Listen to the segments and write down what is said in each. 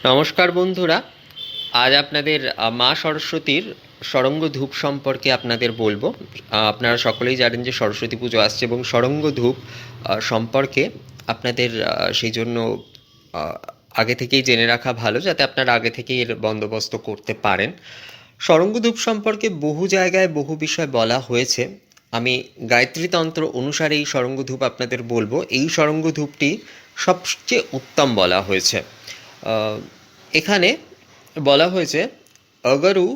নমস্কার বন্ধুরা, আজ আপনাদের মা সরস্বতীর ষড়ঙ্গ ধূপ সম্পর্কে আপনাদের বলবো। আপনারা সকলেই জানেন যে সরস্বতী পুজো আসছে এবং ষড়ঙ্গ ধূপ সম্পর্কে আপনাদের সেই জন্য আহ, আগে থেকেই জেনে রাখা ভালো, যাতে আপনারা আগে থেকেই এর বন্দোবস্ত করতে পারেন। ষড়ঙ্গ ধূপ সম্পর্কে বহু জায়গায় বহু বিষয় বলা হয়েছে। আমি গায়ত্রী তন্ত্র অনুসারে এই ষড়ঙ্গ ধূপ আপনাদের বলবো। এই ষড়ঙ্গ ধূপটি সবচেয়ে উত্তম বলা হয়েছে। এখানে বলা হয়েছে অগরু,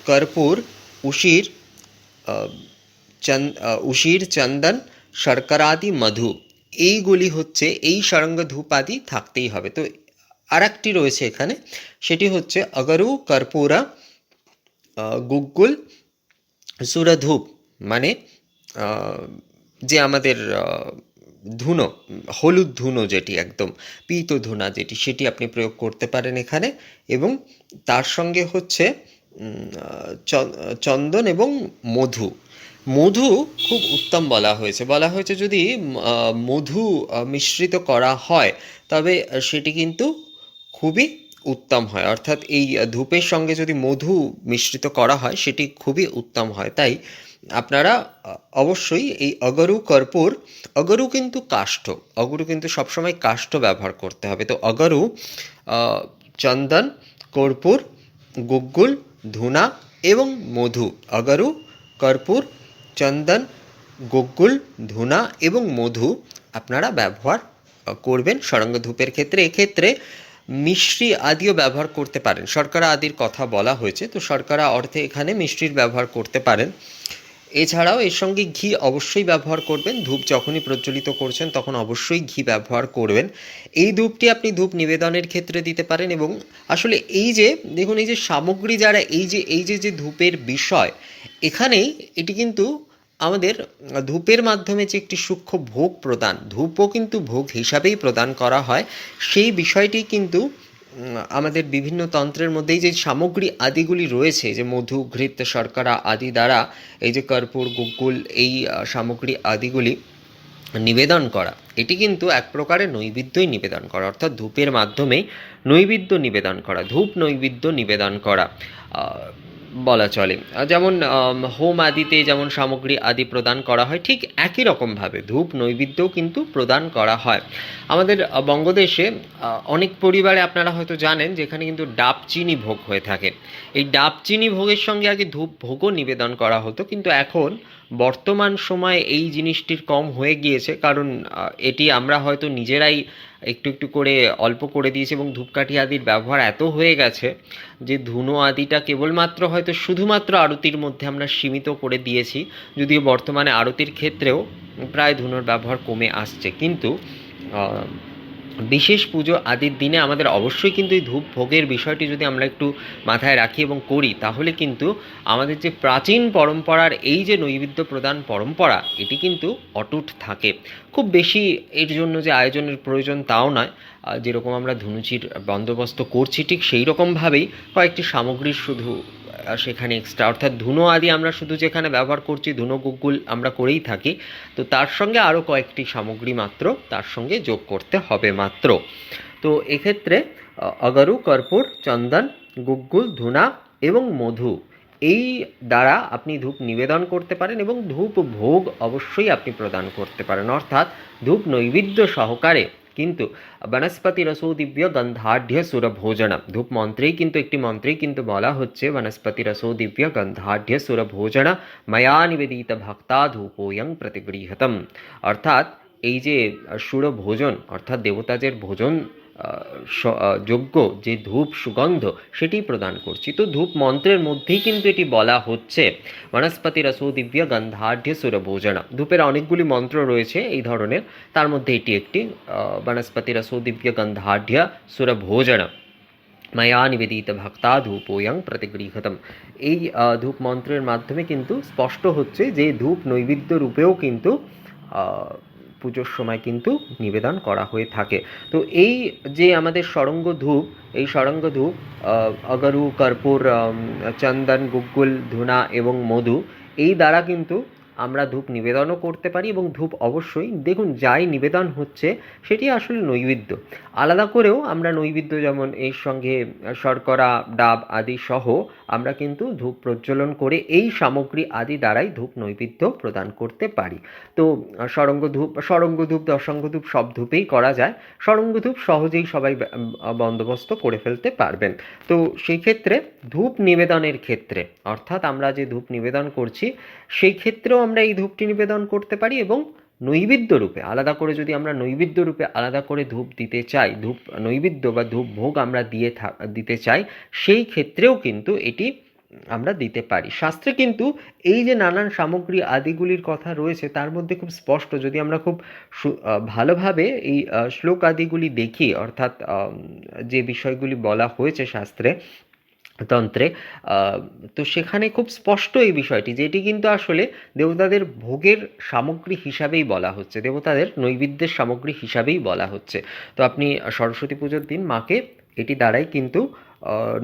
কর্পূর, উশির, উশির, চন্দন, শর্করাদি, মধু, এইগুলি হচ্ছে এই ষড়ঙ্গ ধূপাদি থাকতেই হবে। তো আর একটি রয়েছে এখানে, সেটি হচ্ছে অগরু, কর্পূরা, গুগ্গুল, সুরধূপ, মানে যে আমাদের ধুনো, হলুদ ধুনো, যেটি একদম পীত ধুনা, যেটি সেটি আপনি প্রয়োগ করতে পারেন এখানে। এবং তার সঙ্গে হচ্ছে চন্দন এবং মধু। মধু খুব উত্তম বলা হয়েছে। বলা হয়েছে যদি মধু মিশ্রিত করা হয় তবে সেটি কিন্তু খুবই উত্তম হয়। অর্থাৎ এই ধূপের সঙ্গে যদি মধু মিশ্রিত করা হয় সেটি খুবই উত্তম হয়। তাই আপনারা অবশ্যই এই অগরু, কর্পূর, অগরু কিন্তু কাষ্ঠ, অগরু কিন্তু সবসময় কাষ্ঠ ব্যবহার করতে হবে। তো অগরু, চন্দন, কর্পূর, গুগ্গুল, ধুনা এবং মধু। অগরু, কর্পূর, চন্দন, গুগ্গুল, ধুনা এবং মধু আপনারা ব্যবহার করবেন ষড়ঙ্গ ধূপের ক্ষেত্রে। এক্ষেত্রে মিশ্রি আদিও ব্যবহার করতে পারেন। শর্করা আদির কথা বলা হয়েছে, তো শর্করা অর্থে এখানে মিষ্টির ব্যবহার করতে পারেন। এছাড়াও এর সঙ্গে ঘি অবশ্যই ব্যবহার করবেন। ধূপ যখনই প্রজ্বলিত করছেন তখন অবশ্যই ঘি ব্যবহার করবেন। এই ধূপটি আপনি ধূপ নিবেদনের ক্ষেত্রে দিতে পারেন। এবং আসলে এই যে দেখুন, এই যে সামগ্রী, যারা এই যে ধূপের বিষয়, এখানেই এটি কিন্তু আমাদের ধূপের মাধ্যমে যে একটি সূক্ষ্ম ভোগ প্রদান, ধূপও কিন্তু ভোগ হিসাবেই প্রদান করা হয়, সেই বিষয়টি কিন্তু আমাদের বিভিন্ন তন্ত্রের মধ্যেই যে সামগ্রী আদিগুলি রয়েছে, যে মধু, ঘৃত, শর্করা আদি দ্বারা এই যে কর্পূর, গুগ্গুল, এই সামগ্রী আদিগুলি নিবেদন করা, এটি কিন্তু এক প্রকারের নৈবেদ্যই নিবেদন করা, অর্থাৎ ধূপের মাধ্যমেই নৈবেদ্য নিবেদন করা, ধূপ নৈবেদ্য নিবেদন করা বলা চলে। যেমন হোম আদিতে যেমন সামগ্রী আদি প্রদান করা হয়, ঠিক একই রকমভাবে ধূপ নৈবেদ্যও কিন্তু প্রদান করা হয়। আমাদের বঙ্গদেশে অনেক পরিবারে আপনারা হয়তো জানেন যেখানে কিন্তু ডাব চিনি ভোগ হয়ে থাকে। এই ডাব চিনি ভোগের সঙ্গে আগে ধূপ ভোগও নিবেদন করা হতো, কিন্তু এখন বর্তমান সময়ে এই জিনিসটির কম হয়ে গিয়েছে। কারণ এটি আমরা হয়তো নিজেরাই একটু একটু করে অল্প করে দিয়েছি এবং ধূপকাঠি আদির ব্যবহার এত হয়ে গেছে যে ধুনো আদিটা কেবলমাত্র হয়তো শুধুমাত্র আরতির মধ্যে আমরা সীমিত করে দিয়েছি। যদিও বর্তমানে আরতির ক্ষেত্রেও প্রায় ধুনোর ব্যবহার কমে আসছে, কিন্তু বিশেষ পুজো আদির দিনে আমাদের অবশ্যই কিন্তু এই ধূপ ভোগের বিষয়টি যদি আমরা একটু মাথায় রাখি এবং করি, তাহলে কিন্তু আমাদের যে প্রাচীন পরম্পরার এই যে নৈবেদ্য প্রদান পরম্পরা, এটি কিন্তু অটুট থাকে। খুব বেশি এর জন্য যে আয়োজনের প্রয়োজন তাও নয়। যেরকম আমরা ধুনুচির বন্দোবস্ত করছি, ঠিক সেই রকমভাবেই কয়েকটি সামগ্রীর শুধু সেখানে এক্সট্রা, অর্থাৎ ধুনো আদি আমরা শুধু যেখানে ব্যবহার করছি, ধুনো, গুগ্গুল আমরা করেই থাকি, তো তার সঙ্গে আরও কয়েকটি সামগ্রী মাত্র তার সঙ্গে যোগ করতে হবে মাত্র। তো এক্ষেত্রে অগরু, কর্পূর, চন্দন, গুগ্গুল, ধুনা এবং মধু, এই দ্বারা আপনি ধূপ নিবেদন করতে পারেন এবং ধূপ ভোগ অবশ্যই আপনি প্রদান করতে পারেন। অর্থাৎ ধূপ নৈবেদ্য সহকারে কিন্তু বনস্পতি রসো দিব্য গন্ধাঢ্য সুরভোজন, ধূপ মন্ত্রেই কিন্তু একটি মন্ত্রেই কিন্তু বলা হচ্ছে বনস্পতি রসো দিব্য গন্ধাঢ্য সুরভোজন ময়া নিবেদিত ভক্তা ধূপোয়ং প্রতিগৃহতম। অর্থাৎ এই যে সুরভোজন, অর্থাৎ দেবতাদের ভোজন যোগ্য যে ধূপ সুগন্ধ, সেটি প্রদান করছি। তো ধূপ মন্ত্রের মধ্যেই কিন্তু এটি বলা হচ্ছে বনস্পতি রসো দিব্য গন্ধাঢ্য সুরভোজনা। ধূপের অনেকগুলি মন্ত্র রয়েছে এই ধরনের, তার মধ্যে এটি একটি, বনস্পতি রসো দিব্য গন্ধাঢ্য সুরভোজনা মায়া নিবেদিত ভক্তা ধূপোয়ং প্রতিগৃহতম। এই ধূপ মন্ত্রের মাধ্যমে কিন্তু স্পষ্ট হচ্ছে যে ধূপ নৈবেদ্য রূপেও কিন্তু পুজোর সময় কিন্তু নিবেদন করা হয়ে থাকে। তো এই যে আমাদের ষড়ঙ্গ ধূপ, এই ষড়ঙ্গ ধূপ অগরু, কর্পূর, চন্দন, গুগ্গুল, ধুনা এবং মধু, এই দ্বারা কিন্তু আমরা ধূপ নিবেদনও করতে পারি, এবং ধূপ অবশ্যই দেখুন যাই নিবেদন হচ্ছে সেটি আসলে নৈবেদ্য। আলাদা করেও আমরা নৈবেদ্য, যেমন এর সঙ্গে শর্করা, ডাব আদি সহ আমরা কিন্তু ধূপ প্রজ্বলন করে এই সামগ্রী আদি দ্বারাই ধূপ নৈবেদ্য প্রদান করতে পারি। তো ষড়ঙ্গ ধূপ, দশাঙ্গ ধূপ সব ধূপেই করা যায়। ষড়ঙ্গ ধূপ সহজেই সবাই বন্দোবস্ত করে ফেলতে পারবেন। তো সেই ক্ষেত্রে ধূপ নিবেদনের ক্ষেত্রে, অর্থাৎ আমরা যে ধূপ নিবেদন করছি সেই ক্ষেত্রেও আমরা এই ধূপটি নিবেদন করতে পারি, এবং নৈবেদ্য রূপে আলাদা করে যদি আমরা নৈবেদ্য রূপে আলাদা করে ধূপ দিতে চাই, ধূপ নৈবেদ্য বা ধূপ ভোগ আমরা দিতে চাই, সেই ক্ষেত্রেও কিন্তু এটি আমরা দিতে পারি। শাস্ত্রে কিন্তু এই যে নানান সামগ্রী আদিগুলির কথা রয়েছে তার মধ্যে খুব স্পষ্ট, যদি আমরা খুব ভালোভাবে এই শ্লোক আদিগুলি দেখি, অর্থাৎ যে বিষয়গুলি বলা হয়েছে শাস্ত্রে, তন্ত্রে, তো সেখানে খুব স্পষ্ট এই বিষয়টি যে এটি কিন্তু আসলে দেবতাদের ভোগের সামগ্রী হিসাবেই বলা হচ্ছে, দেবতাদের নৈবেদ্যের সামগ্রী হিসাবেই বলা হচ্ছে। তো আপনি সরস্বতী পুজোর দিন মাকে এটি দ্বারাই কিন্তু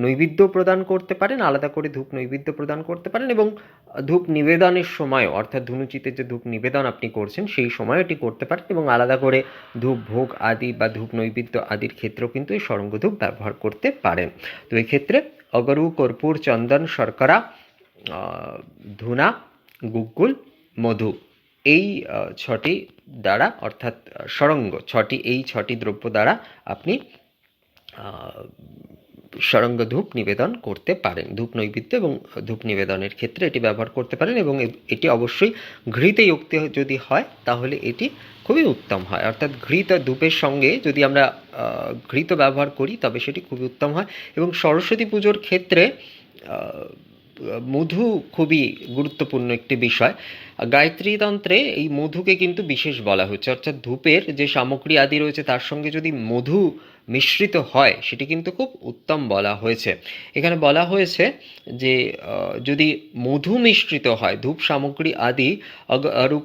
নৈবেদ্য প্রদান করতে পারেন, আলাদা করে ধূপ নৈবেদ্য প্রদান করতে পারেন, এবং ধূপ নিবেদনের সময়, অর্থাৎ ধুনুচিতে যে ধূপ নিবেদন আপনি করছেন সেই সময় এটি করতে পারেন, এবং আলাদা করে ধূপ ভোগ আদি বা ধূপ নৈবেদ্য আদির ক্ষেত্রেও কিন্তু এই ষড়ঙ্গ ধূপ ব্যবহার করতে পারেন। তো এই ক্ষেত্রে অগরু, কর্পূর, চন্দন, শর্করা, ধূনা, গুগ্গুল, মধু, এই ছটি দ্বারা, অর্থাৎ ষড়ঙ্গ ছটি, এই ছটি দ্রব্য দ্বারা আপনি ষড়ঙ্গ ধূপ নিবেদন করতে পারেন। ধূপ নৈবেদ্য এবং ধূপ নিবেদনের ক্ষেত্রে এটি ব্যবহার করতে পারেন, এবং এটি অবশ্যই ঘৃতযুক্ত যদি হয় তাহলে এটি খুবই উত্তম হয়। অর্থাৎ ঘৃত ধূপের সঙ্গে যদি আমরা ঘৃত ব্যবহার করি তবে সেটি খুবই উত্তম হয়। এবং সরস্বতী পুজোর ক্ষেত্রে মধু খুবই গুরুত্বপূর্ণ একটি বিষয়। গায়ত্রী তন্ত্রে এই মধুকে কিন্তু বিশেষ বলা হচ্ছে, অর্থাৎ ধূপের যে সামগ্রী আদি রয়েছে তার সঙ্গে যদি মধু মিশ্রিত হয় সেটি কিন্তু খুব উত্তম বলা হয়েছে। এখানে বলা হয়েছে যে যদি মধু মিশ্রিত হয়, ধূপ সামগ্রী আদি আরু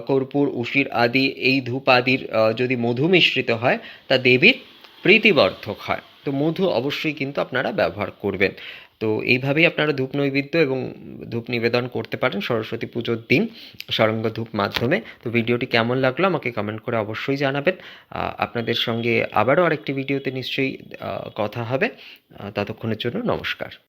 কর্পূর, উশির আদি, এই ধূপ আদির যদি মধু মিশ্রিত হয় তা দেবীর প্রীতিবর্ধক হয়। তো মধু অবশ্যই কিন্তু আপনারা ব্যবহার করবেন। তো এইভাবেই আপনারা ধূপ নৈবেদ্য এবং ধূপ নিবেদন করতে পারেন সরস্বতী পুজোর দিন ষড়ঙ্গ ধূপ মাধ্যমে। তো ভিডিওটি কেমন লাগলো আমাকে কমেন্ট করে অবশ্যই জানাবেন। আপনাদের সঙ্গে আবারও আরেকটি ভিডিওতে নিশ্চয়ই কথা হবে। ততক্ষণের জন্য নমস্কার।